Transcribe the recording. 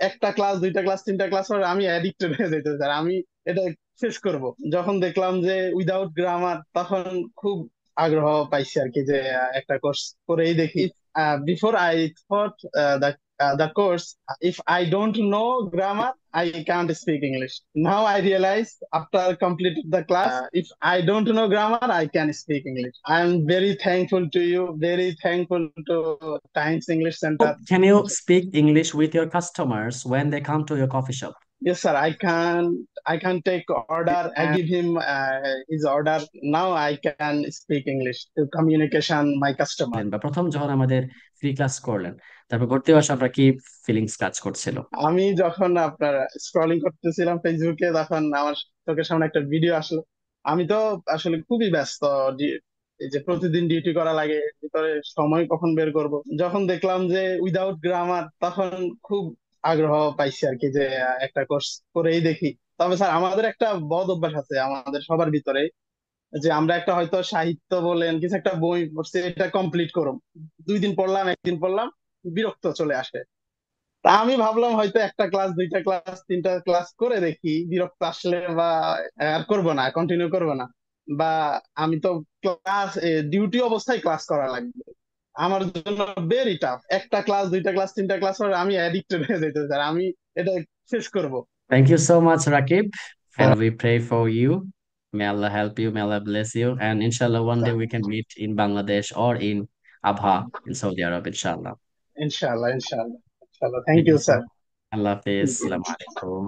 একটা ক্লাস, দুইটা ক্লাস, তিনটা ক্লাস পর আমি অ্যাডিক্টেড হয়ে যেতে স্যার। আমি এটা শেষ করব। যখন দেখলাম যে উইদাউট গ্রামার, তখন খুব আগ্রহ পাইছি আর কি, যে একটা কোর্স করেই দেখি। Before I thought the course, if I don't know grammar, I can't speak English. Now I realize after completing the class, if I don't know grammar, I can speak English. I am very thankful to you, very thankful to Times English Center. Can you speak English with your customers when they come to your coffee shop? Yes, sir. I can take order. I give him his order. Now I can speak English to communication my customer. বা প্রথম যখন আমাদের free class করলেন, তারপর ভর্তি হওয়ার সময় আপনার কি ফিলিংস কাজ করছিল? আমি যখন আপনার স্ক্রলিং করতেছিলাম ফেসবুকে, তখন আমার চোখের সামনে একটা ভিডিও আসলো। আমি তো আসলে খুবই ব্যস্ত। এই যে প্রতিদিন ডিউটি করা লাগে, ভিতরে সময় কখন বের করব। যখন দেখলাম যে উইদাউট গ্রামার, তখন খুব আগ্রহ পাইছি আর কি, যে একটা কোর্স করেই দেখি। তবে স্যার, আমাদের একটা বদ অভ্যাস আছে আমাদের সবার ভিতরে, যে আমরা একটা হয়তো সাহিত্য বলেন কিছু একটা বই পড়ছি, এটা কমপ্লিট করুম, 2 দিন পড়লাম, একদিন পড়লাম, বিরক্ত চলে আসে। তা আমি ভাবলাম হয়তো একটা ক্লাস, দুইটা ক্লাস, তিনটা ক্লাস করে দেখি, বিরক্ত আসলে বা আর করব না, কন্টিনিউ করব না। বা আমি তো ক্লাস, ডিউটি অবস্থায় ক্লাস করা লাগবে, আমার জন্য ভেরি টাফ। একটা ক্লাস, দুইটা ক্লাস, তিনটা ক্লাস পর আমি অ্যাডিক্টেড হয়ে যেতে স্যার। আমি এটা শেষ করব। Thank you so much, Rakib, and we pray for you. May Allah help you, may Allah bless you, and inshallah one day we can meet in Bangladesh or in Abha in Saudi Arabia, inshallah. ইনশাআল্লাহ, ইনশাআল্লাহ, ইনশাআল্লাহ। Thank Thank you you so sir. much. Allah Hafiz. Assalamu alaikum.